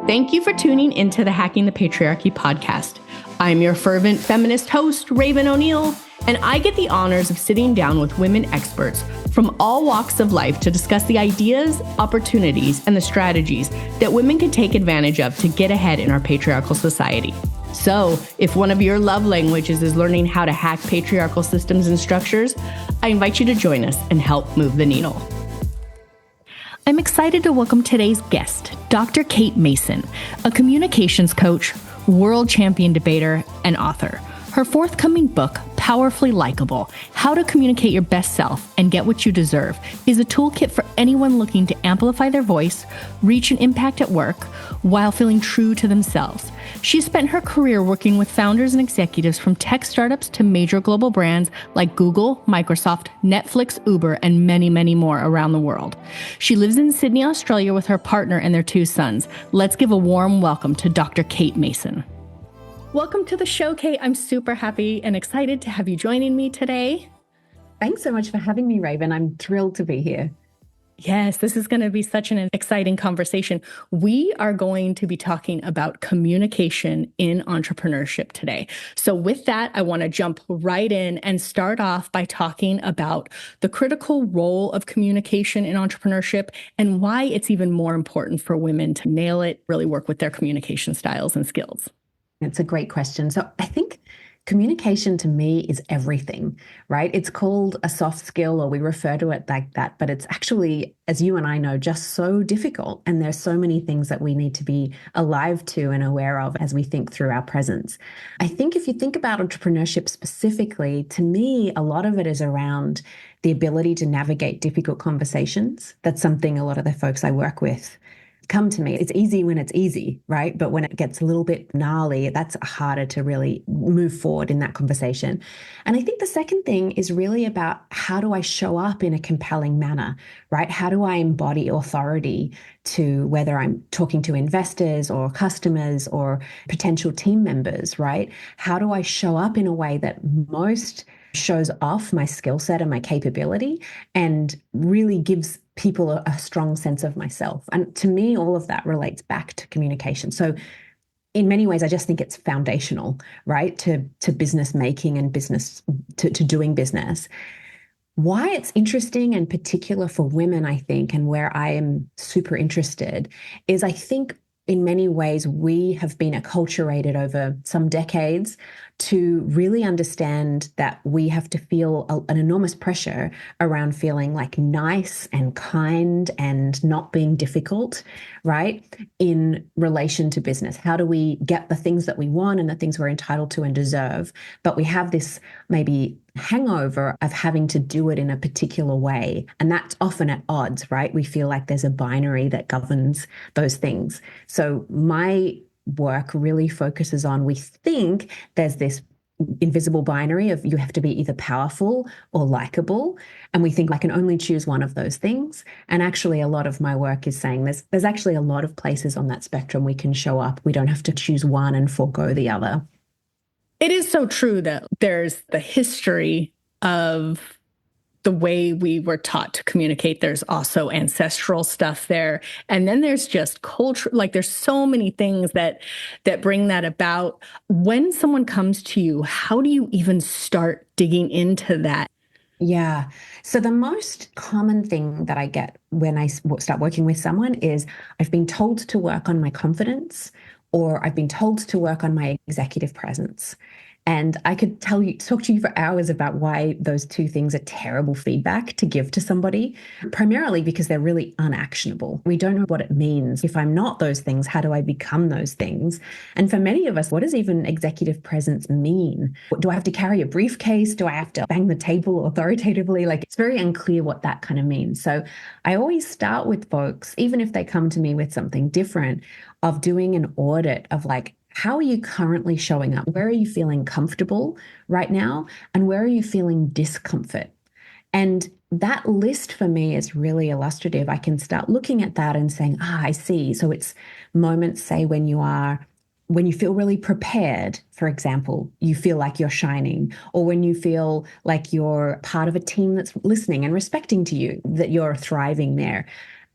Thank you for tuning into the Hacking the Patriarchy podcast. I'm your fervent feminist host, Raven O'Neill, and I get the honors of sitting down with women experts from all walks of life to discuss the ideas, opportunities, and the strategies that women can take advantage of to get ahead in our patriarchal society. So, if one of your love languages is learning how to hack patriarchal systems and structures, I invite you to join us and help move the needle. I'm excited to welcome today's guest, Dr. Kate Mason, a communications coach, world champion debater, and author. Her forthcoming book, Powerfully Likable: How to Communicate Your Best Self and Get What You Deserve, is a toolkit for anyone looking to amplify their voice, reach an impact at work, while feeling true to themselves. She spent her career working with founders and executives from tech startups to major global brands like Google, Microsoft, Netflix, Uber, and many, many more around the world. She lives in Sydney, Australia with her partner and their 2 sons. Let's give a warm welcome to Dr. Kate Mason. Welcome to the show, Kate. I'm super happy and excited to have you joining me today. Thanks so much for having me, Raven. I'm thrilled to be here. Yes, this is going to be such an exciting conversation. We are going to be talking about communication in entrepreneurship today. So with that, I want to jump right in and start off by talking about the critical role of communication in entrepreneurship and why it's even more important for women to nail it, really work with their communication styles and skills. It's a great question. So I think communication to me is everything, right? It's called a soft skill, or we refer to it like that, but it's actually, as you and I know, just so difficult. And there's so many things that we need to be alive to and aware of as we think through our presence. I think if you think about entrepreneurship specifically, to me, a lot of it is around the ability to navigate difficult conversations. That's something a lot of the folks I work with come to me. It's easy when it's easy, right? But when it gets a little bit gnarly, that's harder to really move forward in that conversation. And I think the second thing is really about how do I show up in a compelling manner, right? How do I embody authority to whether I'm talking to investors or customers or potential team members, right? How do I show up in a way that most shows off my skill set and my capability and really gives people a strong sense of myself? And to me, all of that relates back to communication. So in many ways, I just think it's foundational, right, to business making and business, to doing business. Why it's interesting and particular for women, I think, and where I am super interested is I think in many ways, we have been acculturated over some decades to really understand that we have to feel an enormous pressure around feeling like nice and kind and not being difficult, right, in relation to business. How do we get the things that we want and the things we're entitled to and deserve? But we have this maybe hangover of having to do it in a particular way. And that's often at odds, right? We feel like there's a binary that governs those things. So my work really focuses on, we think there's this invisible binary of you have to be either powerful or likable. And we think I can only choose one of those things. And actually, a lot of my work is saying there's actually a lot of places on that spectrum we can show up. We don't have to choose one and forego the other. It is so true that there's the history of the way we were taught to communicate. There's also ancestral stuff there. And then there's just culture, like there's so many things that bring that about. When someone comes to you, how do you even start digging into that? Yeah. So the most common thing that I get when I start working with someone is I've been told to work on my confidence, or I've been told to work on my executive presence. And I could talk to you for hours about why those 2 things are terrible feedback to give to somebody, primarily because they're really unactionable. We don't know what it means. If I'm not those things, how do I become those things? And for many of us, what does even executive presence mean? Do I have to carry a briefcase? Do I have to bang the table authoritatively? Like, it's very unclear what that kind of means. So I always start with folks, even if they come to me with something different, of doing an audit of like, how are you currently showing up? Where are you feeling comfortable right now? And where are you feeling discomfort? And that list for me is really illustrative. I can start looking at that and saying, I see. So it's moments, say, when you feel really prepared, for example, you feel like you're shining, or when you feel like you're part of a team that's listening and respecting to you, that you're thriving there.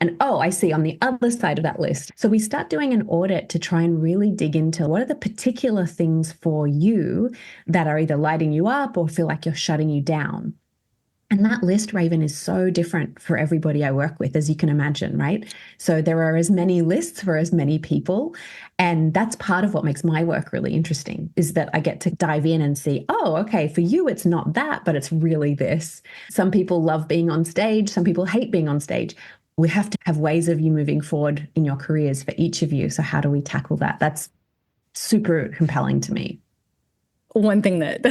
And oh, I see on the other side of that list. So we start doing an audit to try and really dig into what are the particular things for you that are either lighting you up or feel like you're shutting you down. And that list, Raven, is so different for everybody I work with, as you can imagine, right? So there are as many lists for as many people. And that's part of what makes my work really interesting, is that I get to dive in and see, oh, okay, for you, it's not that, but it's really this. Some people love being on stage. Some people hate being on stage. We have to have ways of you moving forward in your careers for each of you. So how do we tackle that? That's super compelling to me. One thing that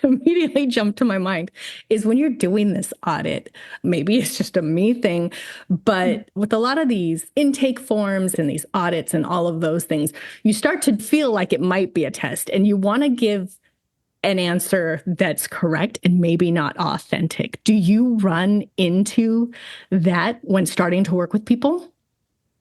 immediately jumped to my mind is when you're doing this audit, maybe it's just a me thing, but with a lot of these intake forms and these audits and all of those things, you start to feel like it might be a test and you want to give an answer that's correct and maybe not authentic. Do you run into that when starting to work with people?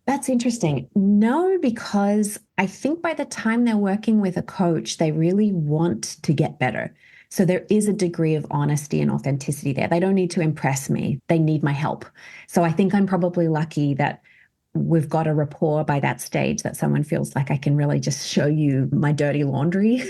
That's interesting. No, because I think by the time they're working with a coach, they really want to get better. So there is a degree of honesty and authenticity there. They don't need to impress me. They need my help. So I think I'm probably lucky that we've got a rapport by that stage that someone feels like I can really just show you my dirty laundry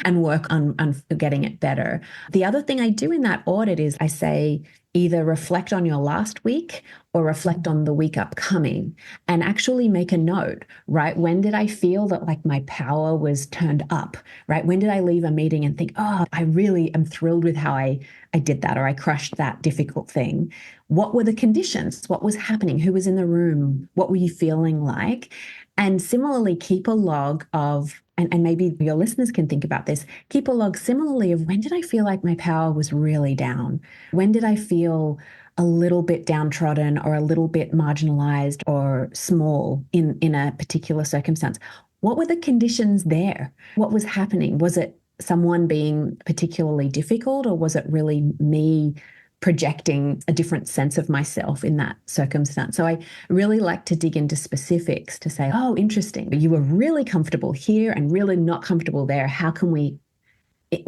and work on getting it better. The other thing I do in that audit is I say, either reflect on your last week or reflect on the week upcoming and actually make a note, right? When did I feel that like my power was turned up, right? When did I leave a meeting and think, oh, I really am thrilled with how I did that, or I crushed that difficult thing? What were the conditions? What was happening? Who was in the room? What were you feeling like? And similarly, keep a log of, and maybe your listeners can think about this, keep a log similarly of when did I feel like my power was really down? When did I feel a little bit downtrodden or a little bit marginalized or small in a particular circumstance? What were the conditions there? What was happening? Was it someone being particularly difficult, or was it really me projecting a different sense of myself in that circumstance? So I really like to dig into specifics to say, oh, interesting, you were really comfortable here and really not comfortable there. How can we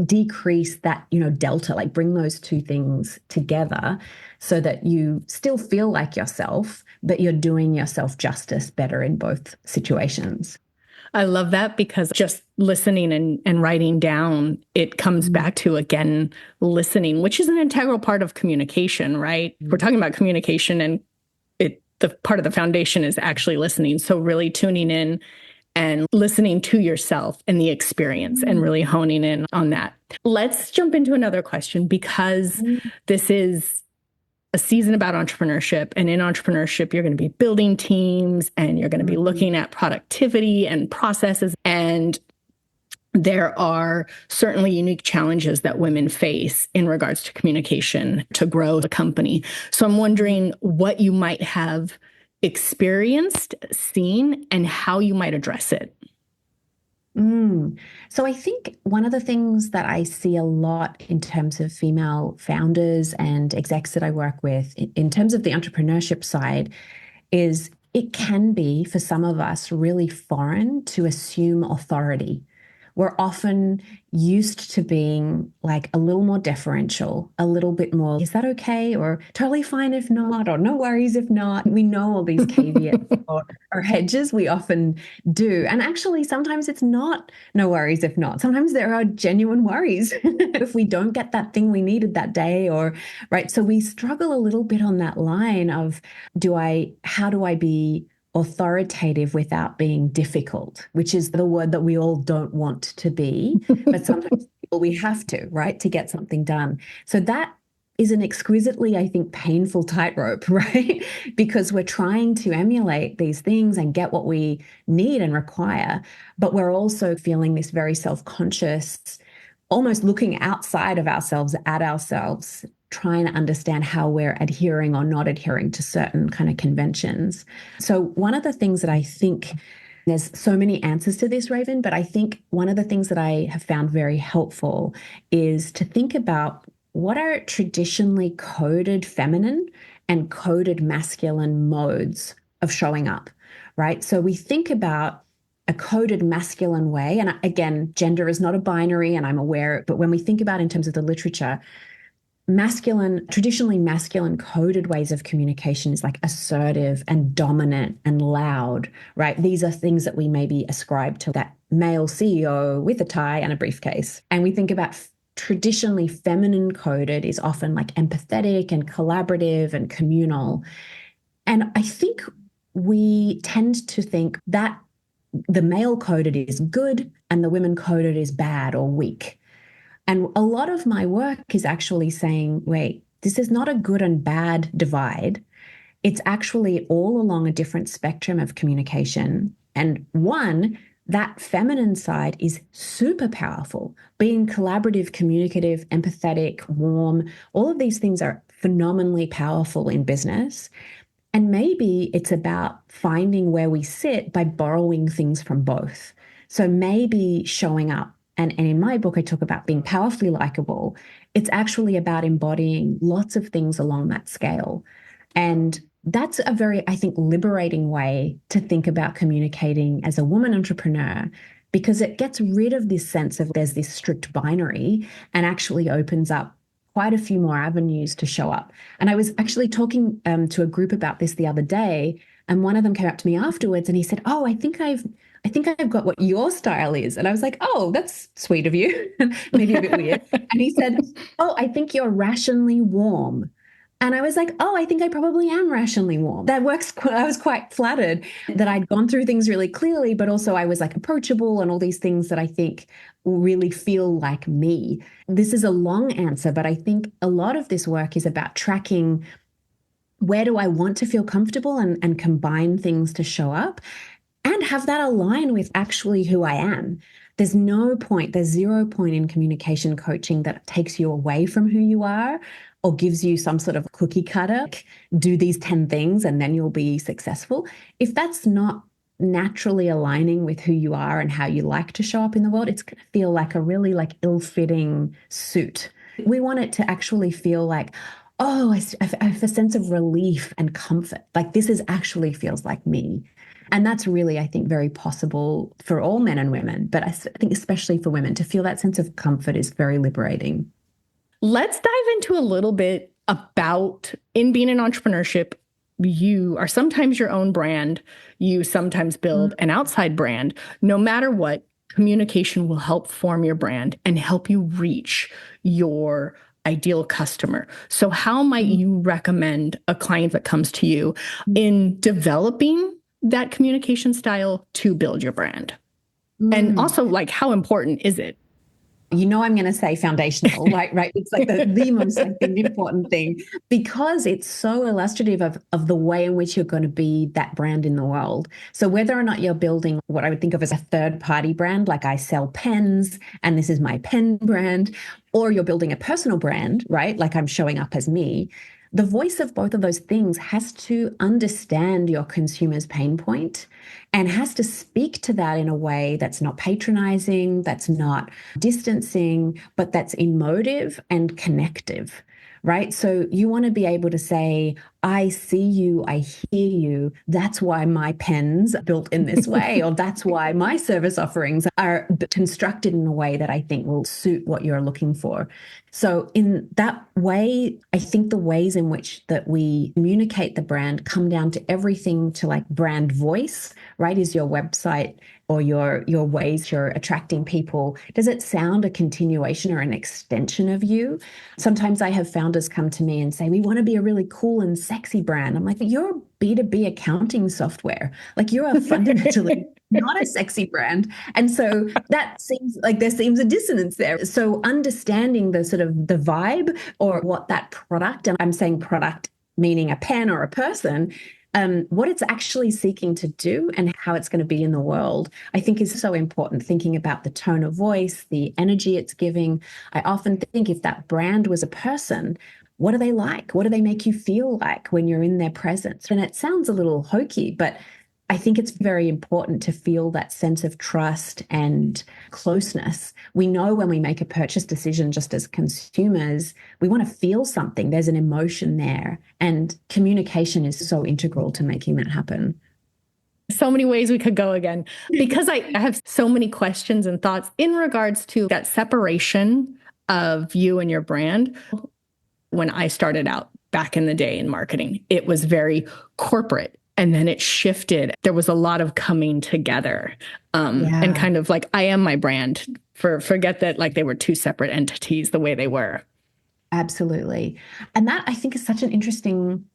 decrease that, delta, like bring those two things together so that you still feel like yourself, but you're doing yourself justice better in both situations. I love that, because just listening and writing down, it comes back to, again, listening, which is an integral part of communication, right? We're talking about communication, and the part of the foundation is actually listening. So really tuning in and listening to yourself and the experience and really honing in on that. Let's jump into another question, because this is a season about entrepreneurship. And in entrepreneurship, you're going to be building teams and you're going to be looking at productivity and processes. And there are certainly unique challenges that women face in regards to communication to grow the company. So I'm wondering what you might have experienced, seen, and how you might address it. So I think one of the things that I see a lot in terms of female founders and execs that I work with, in terms of the entrepreneurship side, is it can be, for some of us, really foreign to assume authority. We're often used to being like a little more deferential, a little bit more, is that okay? Or totally fine if not, or no worries if not. We know all these caveats or hedges, we often do. And actually, sometimes it's not no worries if not. Sometimes there are genuine worries if we don't get that thing we needed that day, or right. So we struggle a little bit on that line of how do I be authoritative without being difficult, which is the word that we all don't want to be, but sometimes we have to, right, to get something done. So that is an exquisitely, I think, painful tightrope, right? Because we're trying to emulate these things and get what we need and require, but we're also feeling this very self-conscious, almost looking outside of ourselves at ourselves, trying to understand how we're adhering or not adhering to certain kind of conventions. So one of the things that I think, there's so many answers to this, Raven, but I think one of the things that I have found very helpful is to think about what are traditionally coded feminine and coded masculine modes of showing up, right? So we think about a coded masculine way, and again, gender is not a binary, and I'm aware, but when we think about in terms of the literature, traditionally masculine coded ways of communication is like assertive and dominant and loud, right? These are things that we maybe ascribe to that male CEO with a tie and a briefcase. And we think about traditionally feminine coded is often like empathetic and collaborative and communal. And I think we tend to think that the male coded is good and the women coded is bad or weak. And a lot of my work is actually saying, wait, this is not a good and bad divide. It's actually all along a different spectrum of communication. And one, that feminine side is super powerful. Being collaborative, communicative, empathetic, warm, all of these things are phenomenally powerful in business. And maybe it's about finding where we sit by borrowing things from both. So maybe showing up. And in my book, I talk about being powerfully likable. It's actually about embodying lots of things along that scale. And that's a very, I think, liberating way to think about communicating as a woman entrepreneur, because it gets rid of this sense of there's this strict binary and actually opens up quite a few more avenues to show up. And I was actually talking to a group about this the other day, and one of them came up to me afterwards and he said, "Oh, I think I've got what your style is." And I was like, "Oh, that's sweet of you." Maybe a bit weird. And he said, "Oh, I think you're rationally warm." And I was like, "Oh, I think I probably am rationally warm." That works. I was quite flattered that I'd gone through things really clearly, but also I was like approachable and all these things that I think really feel like me. This is a long answer, but I think a lot of this work is about tracking where do I want to feel comfortable and combine things to show up and have that align with actually who I am. There's 0 point in communication coaching that takes you away from who you are or gives you some sort of cookie cutter, like, do these 10 things and then you'll be successful. If that's not naturally aligning with who you are and how you like to show up in the world, it's going to feel like a really like ill-fitting suit. We want it to actually feel like, oh, I have a sense of relief and comfort. Like this actually feels like me. And that's really, I think, very possible for all men and women. But I think especially for women, to feel that sense of comfort is very liberating. Let's dive into a little bit about, in being in entrepreneurship, you are sometimes your own brand. You sometimes build an outside brand. No matter what, communication will help form your brand and help you reach your ideal customer. So how might you recommend a client that comes to you in developing that communication style to build your brand? And also, like, how important is it? You know, I'm going to say foundational, right? It's like the most important thing, because it's so illustrative of the way in which you're going to be that brand in the world. So whether or not you're building what I would think of as a third-party brand, like I sell pens and this is my pen brand, or you're building a personal brand, right? Like I'm showing up as me. The voice of both of those things has to understand your consumer's pain point and has to speak to that in a way that's not patronizing, that's not distancing, but that's emotive and connective, right? So you want to be able to say, I see you, I hear you. That's why my pen's built in this way, or that's why my service offerings are constructed in a way that I think will suit what you're looking for. So in that way, I think the ways in which that we communicate the brand come down to everything to like brand voice, right? Is your website or your ways you're attracting people, does it sound a continuation or an extension of you? Sometimes I have founders come to me and say, we want to be a really cool and sexy brand. I'm like, you're a B2B accounting software. Like you're a fundamentally not a sexy brand. And so that seems like there seems a dissonance there. So understanding the sort of the vibe or what that product, and I'm saying product meaning a pen or a person, what it's actually seeking to do and how it's going to be in the world, I think is so important. Thinking about the tone of voice, the energy it's giving. I often think if that brand was a person, what do they like? What do they make you feel like when you're in their presence? And it sounds a little hokey, but I think it's very important to feel that sense of trust and closeness. We know when we make a purchase decision, just as consumers, we want to feel something. There's an emotion there. And communication is so integral to making that happen. So many ways we could go again, because I have so many questions and thoughts in regards to that separation of you and your brand. when I started out back in the day in marketing. It was very corporate. And then it shifted. There was a lot of coming together and kind of like, I am my brand. Forget that like they were two separate entities the way they were. Absolutely. And that I think is such an interesting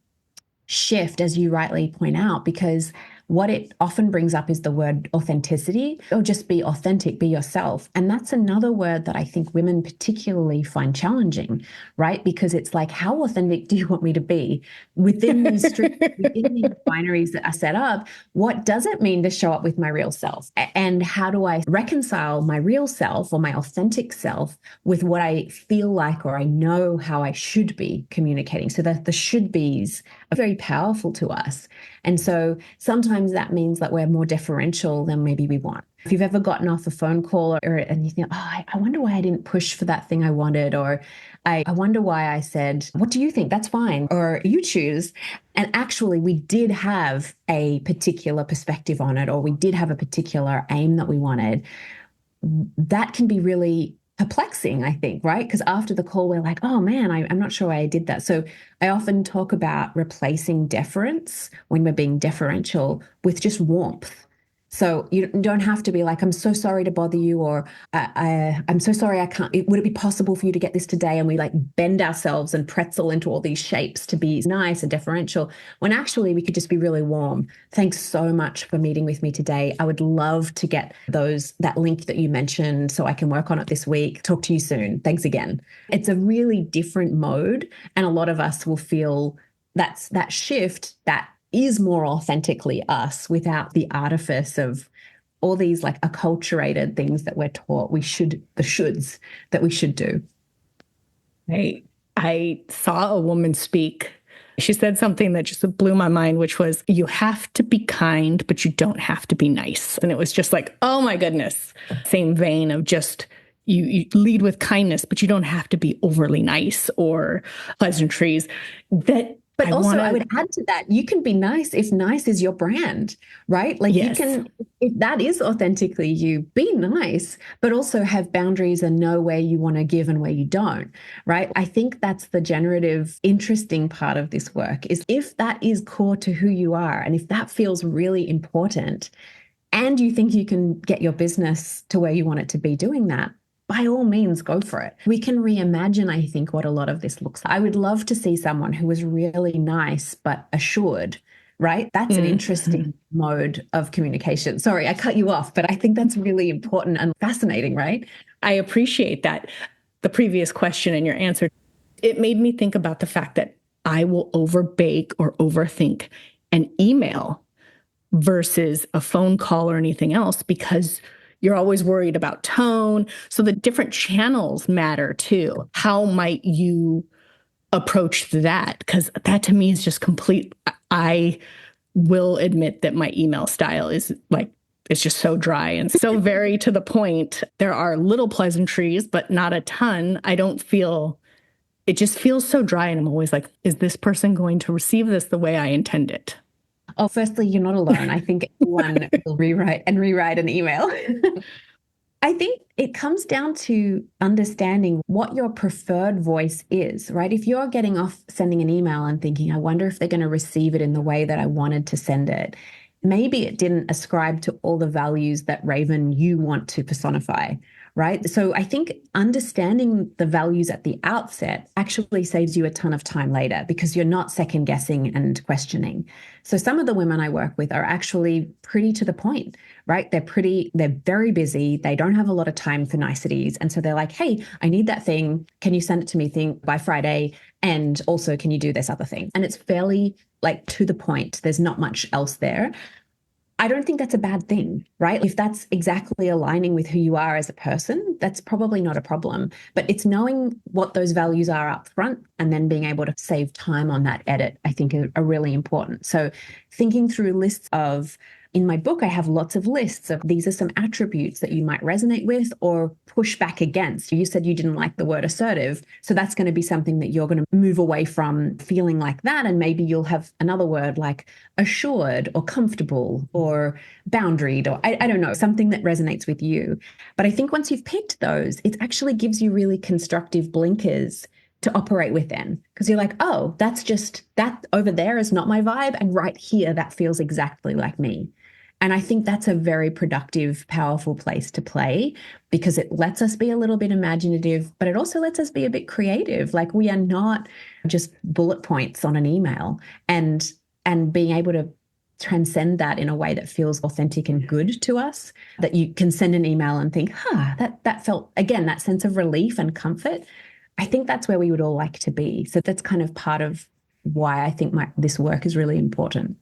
shift, as you rightly point out, because what it often brings up is the word authenticity, or just be authentic, be yourself. And that's another word that I think women particularly find challenging, right? Because it's like, how authentic do you want me to be within these within these binaries that are set up? What does it mean to show up with my real self? And how do I reconcile my real self or my authentic self with what I feel like or I know how I should be communicating? So that the should be's are very powerful to us. And so sometimes that means that we're more deferential than maybe we want. If you've ever gotten off a phone call and you think, oh, I wonder why I didn't push for that thing I wanted, or I wonder why I said, what do you think? That's fine. Or you choose. And actually, we did have a particular perspective on it, or we did have a particular aim that we wanted. That can be really perplexing, I think, right? Because after the call, we're like, oh man, I'm not sure why I did that. So I often talk about replacing deference when we're being deferential with just warmth. So you don't have to be like, I'm so sorry to bother you, or I'm so sorry I can't, would it be possible for you to get this today? And we like bend ourselves and pretzel into all these shapes to be nice and deferential, when actually we could just be really warm. Thanks so much for meeting with me today. I would love to get that link that you mentioned so I can work on it this week. Talk to you soon. Thanks again. It's a really different mode. And a lot of us will feel that shift that is more authentically us without the artifice of all these like acculturated things that we're taught the shoulds that we should do. I saw a woman speak. She said something that just blew my mind, which was, you have to be kind, but you don't have to be nice. And it was just like, oh my goodness. Same vein of just, you lead with kindness, but you don't have to be overly nice or pleasantries. But I would add to that, you can be nice if nice is your brand, right? Like yes. You can, if that is authentically you, be nice, but also have boundaries and know where you want to give and where you don't, right? I think that's the generative, interesting part of this work, is if that is core to who you are, and if that feels really important, and you think you can get your business to where you want it to be doing that, by all means, go for it. We can reimagine, I think, what a lot of this looks like. I would love to see someone who was really nice but assured, right? That's an interesting mode of communication. Sorry, I cut you off, but I think that's really important and fascinating, right? I appreciate that. The previous question and your answer, it made me think about the fact that I will overbake or overthink an email versus a phone call or anything else, because you're always worried about tone. So the different channels matter too. How might you approach that? Because that to me is just complete. I will admit that my email style is like, it's just so dry and so very to the point. There are little pleasantries, but not a ton. It just feels so dry. And I'm always like, is this person going to receive this the way I intend it? Oh, firstly, you're not alone. I think everyone will rewrite an email. I think it comes down to understanding what your preferred voice is, right? If you're getting off sending an email and thinking, I wonder if they're going to receive it in the way that I wanted to send it, maybe it didn't ascribe to all the values that Raven you want to personify, right? So I think understanding the values at the outset actually saves you a ton of time later, because you're not second guessing and questioning. So some of the women I work with are actually pretty to the point, right? They're very busy. They don't have a lot of time for niceties. And so they're like, hey, I need that thing. Can you send it to me by Friday? And also, can you do this other thing? And it's fairly like to the point. There's not much else there. I don't think that's a bad thing, right? If that's exactly aligning with who you are as a person, that's probably not a problem. But it's knowing what those values are up front and then being able to save time on that edit, I think are really important. So thinking through lists of, in my book, I have lots of lists of these are some attributes that you might resonate with or push back against. You said you didn't like the word assertive. So that's going to be something that you're going to move away from feeling like that. And maybe you'll have another word like assured or comfortable or boundaried, or I don't know, something that resonates with you. But I think once you've picked those, it actually gives you really constructive blinkers to operate within, because you're like, oh, that's just that over there is not my vibe. And right here, that feels exactly like me. And I think that's a very productive, powerful place to play because it lets us be a little bit imaginative, but it also lets us be a bit creative. Like we are not just bullet points on an email, and being able to transcend that in a way that feels authentic and good to us, that you can send an email and think, that felt, again, that sense of relief and comfort. I think that's where we would all like to be. So that's kind of part of why I think this work is really important.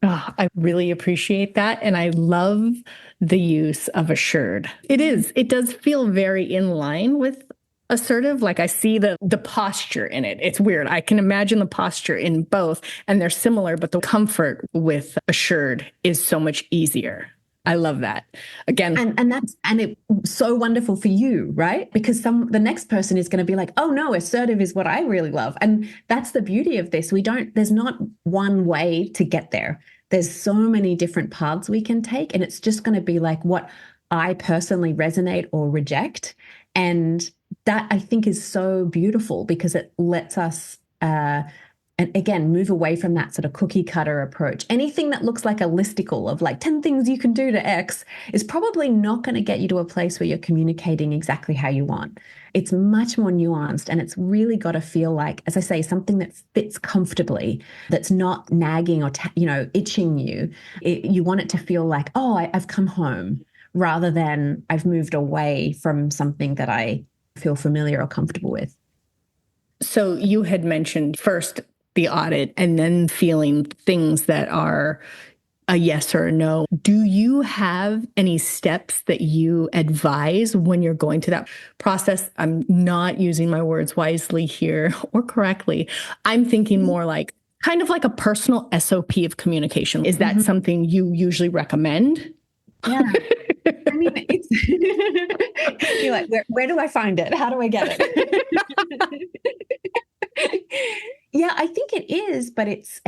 Oh, I really appreciate that. And I love the use of assured. It does feel very in line with assertive. Like I see the posture in it. It's weird. I can imagine the posture in both and they're similar, but the comfort with assured is so much easier. I love that. Again. And it's so wonderful for you, right? Because the next person is going to be like, oh no, assertive is what I really love. And that's the beauty of this. There's not one way to get there. There's so many different paths we can take. And it's just going to be like what I personally resonate or reject. And that I think is so beautiful because it lets us, and again, move away from that sort of cookie cutter approach. Anything that looks like a listicle of like 10 things you can do to X is probably not going to get you to a place where you're communicating exactly how you want. It's much more nuanced, and it's really got to feel like, as I say, something that fits comfortably, that's not nagging or, itching you. You want it to feel like, oh, I've come home, rather than I've moved away from something that I feel familiar or comfortable with. So you had mentioned first the audit and then feeling things that are a yes or a no. Do you have any steps that you advise when you're going to that process? I'm not using my words wisely here or correctly. I'm thinking more like kind of like a personal SOP of communication. Is that something you usually recommend? Yeah. I mean, it's you're like, where do I find it? How do I get it? Yeah, I think it is, but it's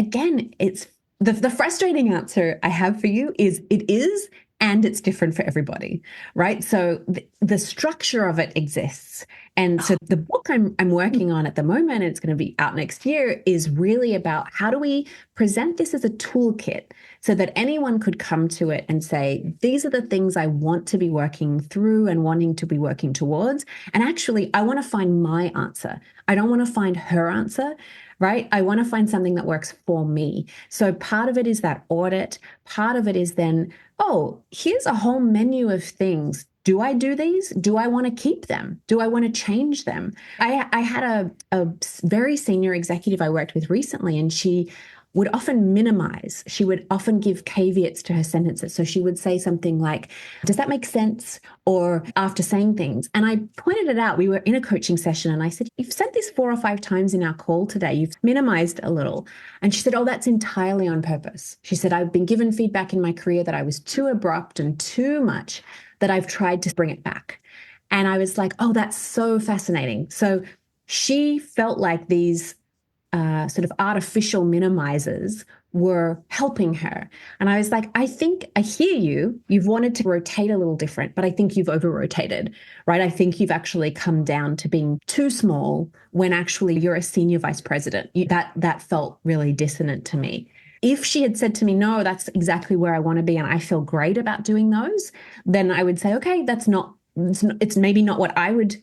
the frustrating answer I have for you is it is, and it's different for everybody, right? So the structure of it exists. And so the book I'm working on at the moment, and it's going to be out next year, is really about how do we present this as a toolkit so that anyone could come to it and say, these are the things I want to be working through and wanting to be working towards. And actually, I want to find my answer. I don't want to find her answer, right? I want to find something that works for me. So part of it is that audit. Part of it is then, oh, here's a whole menu of things. Do I do these? Do I want to keep them? Do I want to change them? I had a very senior executive I worked with recently, and she would often minimize. She would often give caveats to her sentences. So she would say something like, does that make sense? Or after saying things. And I pointed it out. We were in a coaching session and I said, you've said this 4 or 5 times in our call today. You've minimized a little. And she said, oh, that's entirely on purpose. She said, I've been given feedback in my career that I was too abrupt and too much, that I've tried to bring it back. And I was like, oh, that's so fascinating. So she felt like these sort of artificial minimizers were helping her. And I was like, I think I hear you. You've wanted to rotate a little different, but I think you've over-rotated, right? I think you've actually come down to being too small when actually you're a senior vice president. That felt really dissonant to me. If she had said to me, no, that's exactly where I want to be and I feel great about doing those, then I would say, okay, it's maybe not what I would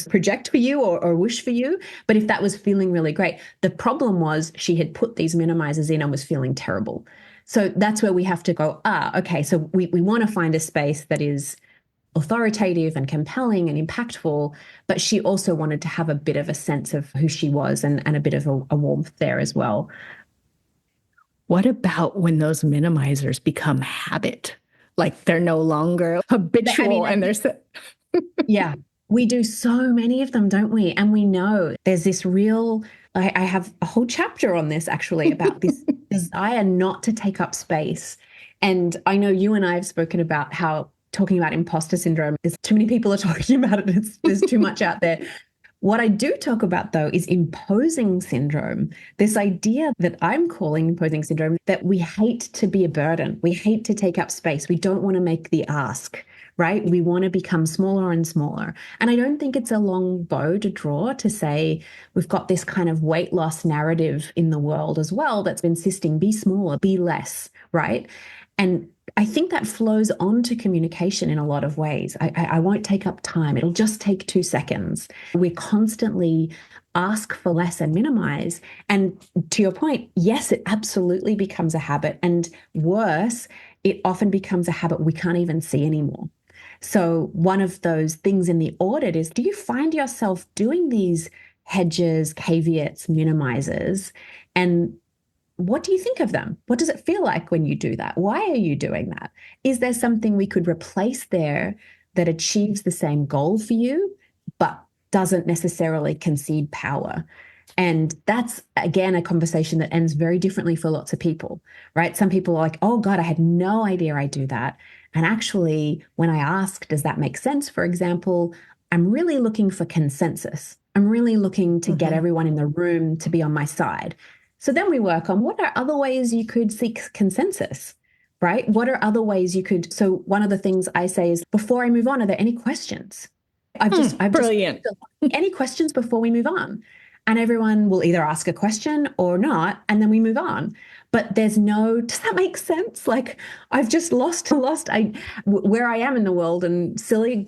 project for you or wish for you. But if that was feeling really great, the problem was she had put these minimizers in and was feeling terrible. So that's where we have to go, okay, so we want to find a space that is authoritative and compelling and impactful, but she also wanted to have a bit of a sense of who she was and a bit of a warmth there as well. What about when those minimizers become habit? Like they're no longer habitual and they're yeah. We do so many of them, don't we? And we know there's this real, I have a whole chapter on this actually about this desire not to take up space. And I know you and I have spoken about how talking about imposter syndrome is too many people are talking about it. There's too much out there. What I do talk about, though, is imposing syndrome, this idea that I'm calling imposing syndrome, that we hate to be a burden. We hate to take up space. We don't want to make the ask, right? We want to become smaller and smaller. And I don't think it's a long bow to draw to say we've got this kind of weight loss narrative in the world as well that's insisting be smaller, be less, right? And I think that flows on to communication in a lot of ways. I won't take up time. It'll just take 2 seconds. We constantly ask for less and minimize. And to your point, yes, it absolutely becomes a habit. And worse, it often becomes a habit we can't even see anymore. So one of those things in the audit is, do you find yourself doing these hedges, caveats, minimizers? And what do you think of them? What does it feel like when you do that? Why are you doing that? Is there something we could replace there that achieves the same goal for you, but doesn't necessarily concede power? And that's, again, a conversation that ends very differently for lots of people, right? Some people are like, oh God, I had no idea I do that. And actually, when I ask, does that make sense? For example, I'm really looking for consensus. I'm really looking to get everyone in the room to be on my side. So then we work on what are other ways you could seek consensus, right? What are other ways you could? So one of the things I say is, before I move on, are there any questions? Brilliant. Any questions before we move on? And everyone will either ask a question or not, and then we move on. But there's no, does that make sense? Like, I've just lost where I am in the world, and silly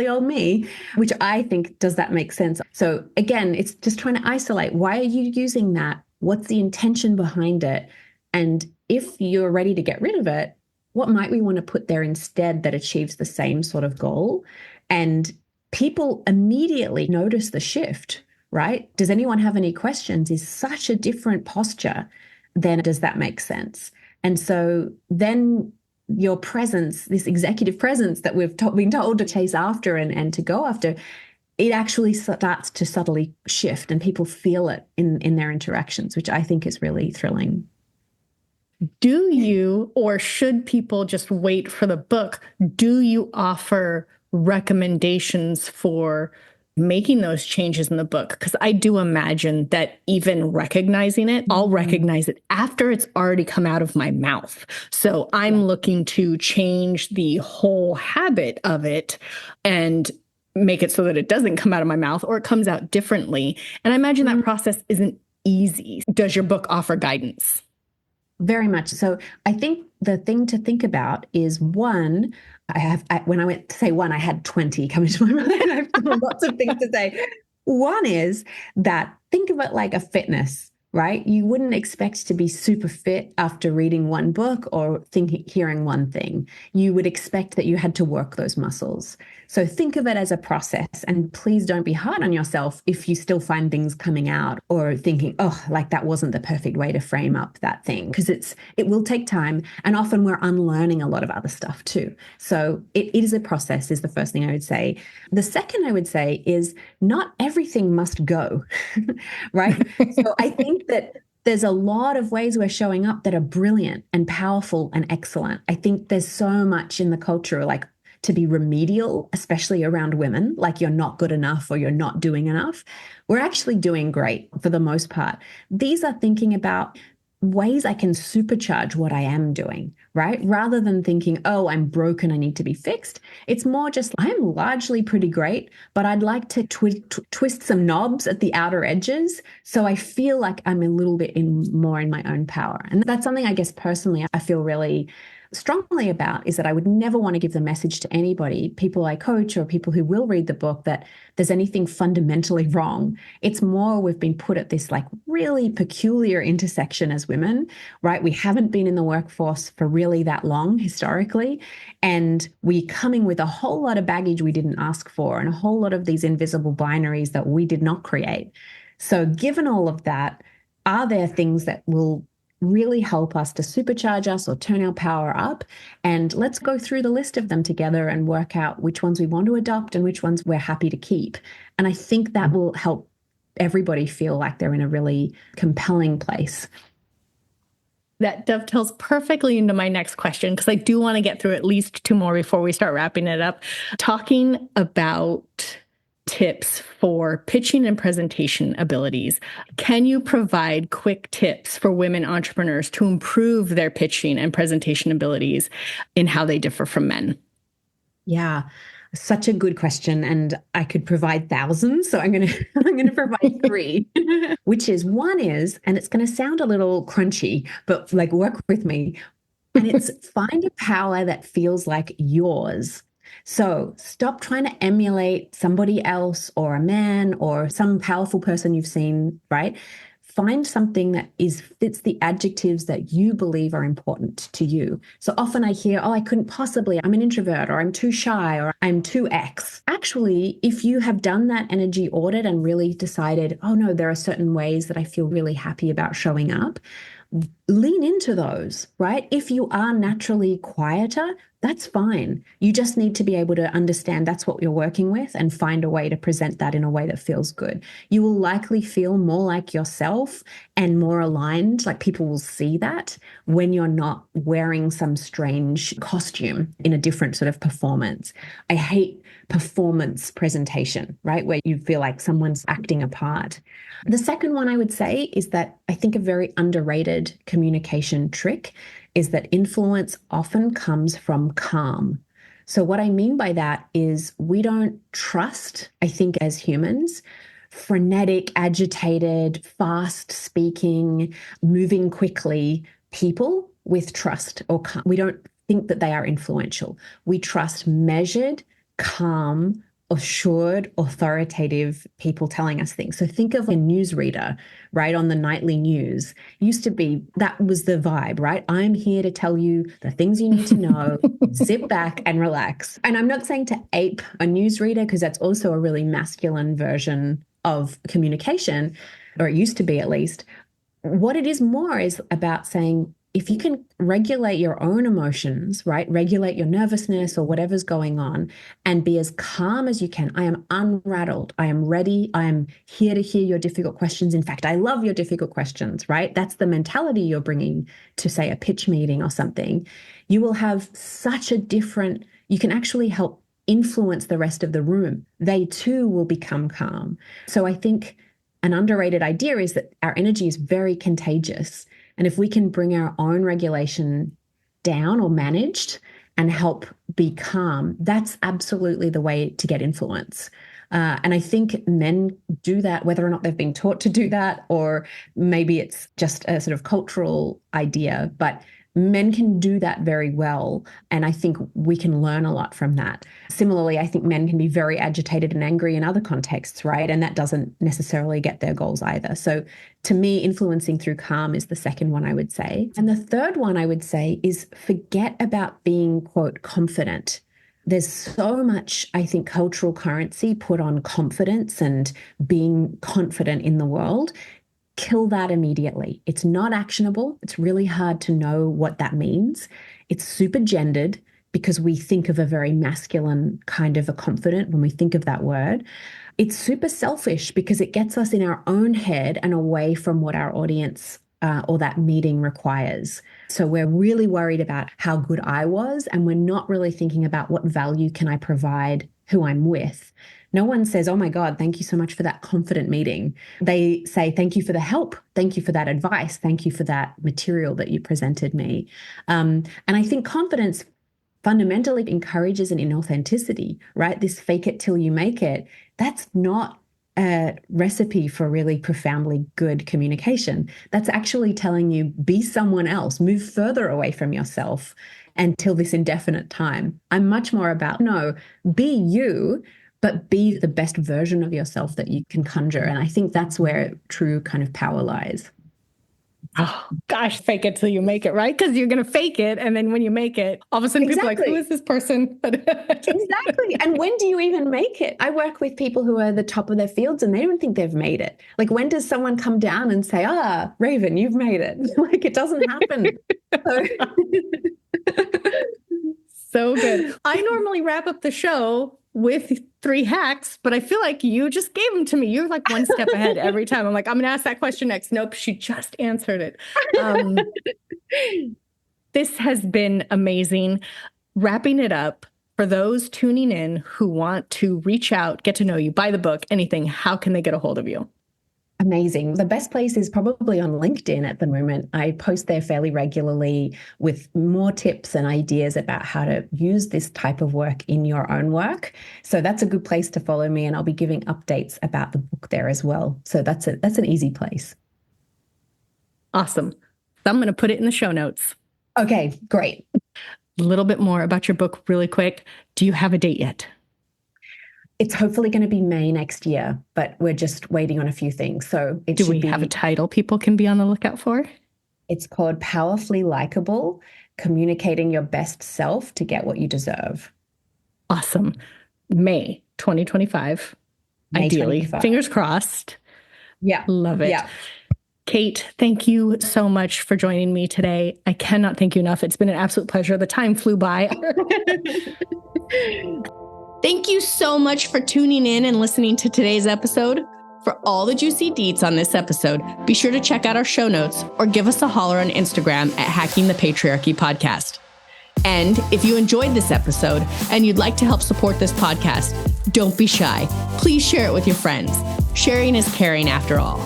old me, which I think, does that make sense? So again, it's just trying to isolate. Why are you using that? What's the intention behind it? And if you're ready to get rid of it, what might we want to put there instead that achieves the same sort of goal? And people immediately notice the shift, right? Does anyone have any questions? Is such a different posture than does that make sense? And so then your presence, this executive presence that we've been told to chase after and to go after, it actually starts to subtly shift, and people feel it in their interactions, which I think is really thrilling. Do you, or should people just wait for the book? Do you offer recommendations for making those changes in the book? Because I do imagine that even recognizing it, I'll recognize it after it's already come out of my mouth. So I'm looking to change the whole habit of it and make it so that it doesn't come out of my mouth, or it comes out differently. And I imagine that process isn't easy. Does your book offer guidance? Very much. So I think the thing to think about is, one, when I went to say one, I had 20 come into my mind. I have lots of things to say. One is that, think of it like a fitness, right? You wouldn't expect to be super fit after reading one book or hearing one thing. You would expect that you had to work those muscles. So think of it as a process, and please don't be hard on yourself if you still find things coming out or thinking, oh, like that wasn't the perfect way to frame up that thing, because it will take time, and often we're unlearning a lot of other stuff too. So it is a process, is the first thing I would say. The second I would say is, not everything must go, right? So I think that there's a lot of ways we're showing up that are brilliant and powerful and excellent. I think there's so much in the culture, like, to be remedial, especially around women, like you're not good enough or you're not doing enough. We're actually doing great for the most part. These are thinking about ways I can supercharge what I am doing, right? Rather than thinking, oh, I'm broken, I need to be fixed. It's more just, I'm largely pretty great, but I'd like to twist some knobs at the outer edges so I feel like I'm a little bit more in my own power. And that's something I guess personally I feel really strongly about, is that I would never want to give the message to anybody, people I coach or people who will read the book, that there's anything fundamentally wrong. It's more, we've been put at this like really peculiar intersection as women, right? We haven't been in the workforce for really that long historically, and we're coming with a whole lot of baggage we didn't ask for, and a whole lot of these invisible binaries that we did not create. So given all of that, are there things that will really help us to supercharge us or turn our power up? And let's go through the list of them together and work out which ones we want to adopt and which ones we're happy to keep. And I think that will help everybody feel like they're in a really compelling place. That dovetails perfectly into my next question, because I do want to get through at least 2 more before we start wrapping it up. Talking about tips for pitching and presentation abilities. Can you provide quick tips for women entrepreneurs to improve their pitching and presentation abilities in how they differ from men? Yeah, such a good question, and I could provide thousands. So I'm going to I'm going to provide three, which is one is, and it's going to sound a little crunchy, but like work with me. And it's find a power that feels like yours. So stop trying to emulate somebody else or a man or some powerful person you've seen, right? Find something that is fits the adjectives that you believe are important to you. So often I hear, oh, I couldn't possibly, I'm an introvert, or I'm too shy, or I'm too X. Actually, if you have done that energy audit and really decided, oh no, there are certain ways that I feel really happy about showing up, lean into those, right? If you are naturally quieter, that's fine. You just need to be able to understand that's what you're working with and find a way to present that in a way that feels good. You will likely feel more like yourself and more aligned, like people will see that when you're not wearing some strange costume in a different sort of performance. I hate performance presentation, right? Where you feel like someone's acting a part. The second one I would say is that I think a very underrated communication trick is that influence often comes from calm. So, what I mean by that is we don't trust, I think, as humans, frenetic, agitated, fast speaking, moving quickly people with trust or calm. We don't think that they are influential. We trust measured, calm, assured, authoritative people telling us things. So think of a newsreader, right, on the nightly news. Used to be that was the vibe, right? I'm here to tell you the things you need to know. Sit back and relax. And I'm not saying to ape a newsreader because that's also a really masculine version of communication, or it used to be at least. What it is more is about saying, if you can regulate your own emotions, right? Regulate your nervousness or whatever's going on and be as calm as you can. I am unrattled. I am ready. I am here to hear your difficult questions. In fact, I love your difficult questions, right? That's the mentality you're bringing to, say, a pitch meeting or something. You will have such a different, you can actually help influence the rest of the room. They too will become calm. So I think an underrated idea is that our energy is very contagious. And if we can bring our own regulation down or managed and help be calm, that's absolutely the way to get influence. And I think men do that, whether or not they've been taught to do that, or maybe it's just a sort of cultural idea, but men can do that very well. And I think we can learn a lot from that. Similarly, I think men can be very agitated and angry in other contexts, right? And that doesn't necessarily get their goals either. So to me, influencing through calm is the second one I would say. And the third one I would say is forget about being, quote, confident. There's so much, I think, cultural currency put on confidence and being confident in the world. Kill that immediately. It's not actionable. It's really hard to know what that means. It's super gendered because we think of a very masculine kind of a confident when we think of that word. It's super selfish because it gets us in our own head and away from what our audience or that meeting requires. So we're really worried about how good I was, and we're not really thinking about what value can I provide who I'm with. No one says, oh my God, thank you so much for that confident meeting. They say, thank you for the help. Thank you for that advice. Thank you for that material that you presented me. And I think confidence fundamentally encourages an inauthenticity, right? This fake it till you make it. That's not a recipe for really profoundly good communication. That's actually telling you be someone else, move further away from yourself until this indefinite time. I'm much more about, no, be you, but be the best version of yourself that you can conjure. And I think that's where true kind of power lies. Oh, gosh, fake it till you make it, right? Because you're going to fake it. And then when you make it, all of a sudden people are like, who is this person? Exactly. And when do you even make it? I work with people who are the top of their fields and they don't think they've made it. Like, when does someone come down and say, ah, Raven, you've made it? Like, it doesn't happen. So good. I normally wrap up the show with 3 hacks, but I feel like you just gave them to me. You're like one step ahead every time. I'm like, I'm going to ask that question next. Nope, she just answered it. This has been amazing. Wrapping it up, for those tuning in who want to reach out, get to know you, buy the book, anything, how can they get a hold of you? Amazing. The best place is probably on LinkedIn at the moment. I post there fairly regularly with more tips and ideas about how to use this type of work in your own work. So that's a good place to follow me, and I'll be giving updates about the book there as well. So that's an easy place. Awesome. I'm going to put it in the show notes. Okay, great. A little bit more about your book really quick. Do you have a date yet? It's hopefully going to be May next year, but we're just waiting on a few things. So it Do we have a title people can be on the lookout for? It's called Powerfully Likable, Communicating Your Best Self to Get What You Deserve. Awesome. May 2025, May ideally. 25. Fingers crossed. Yeah. Love it. Yeah. Kate, thank you so much for joining me today. I cannot thank you enough. It's been an absolute pleasure. The time flew by. Thank you so much for tuning in and listening to today's episode. For all the juicy deets on this episode, be sure to check out our show notes or give us a holler on Instagram at Hacking the Patriarchy Podcast. And if you enjoyed this episode and you'd like to help support this podcast, don't be shy. Please share it with your friends. Sharing is caring after all.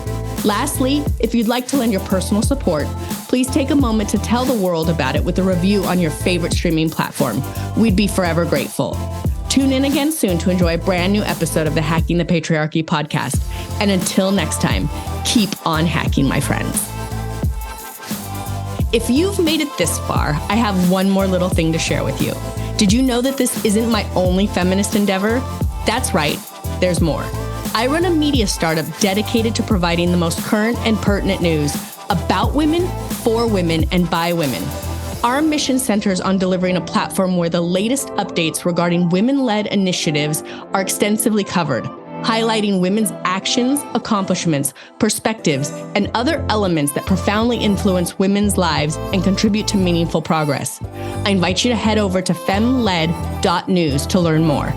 Lastly, if you'd like to lend your personal support, please take a moment to tell the world about it with a review on your favorite streaming platform. We'd be forever grateful. Tune in again soon to enjoy a brand new episode of the Hacking the Patriarchy podcast. And until next time, keep on hacking, my friends. If you've made it this far, I have one more little thing to share with you. Did you know that this isn't my only feminist endeavor? That's right, there's more. I run a media startup dedicated to providing the most current and pertinent news about women, for women, and by women. Our mission centers on delivering a platform where the latest updates regarding women-led initiatives are extensively covered, highlighting women's actions, accomplishments, perspectives, and other elements that profoundly influence women's lives and contribute to meaningful progress. I invite you to head over to femled.news to learn more.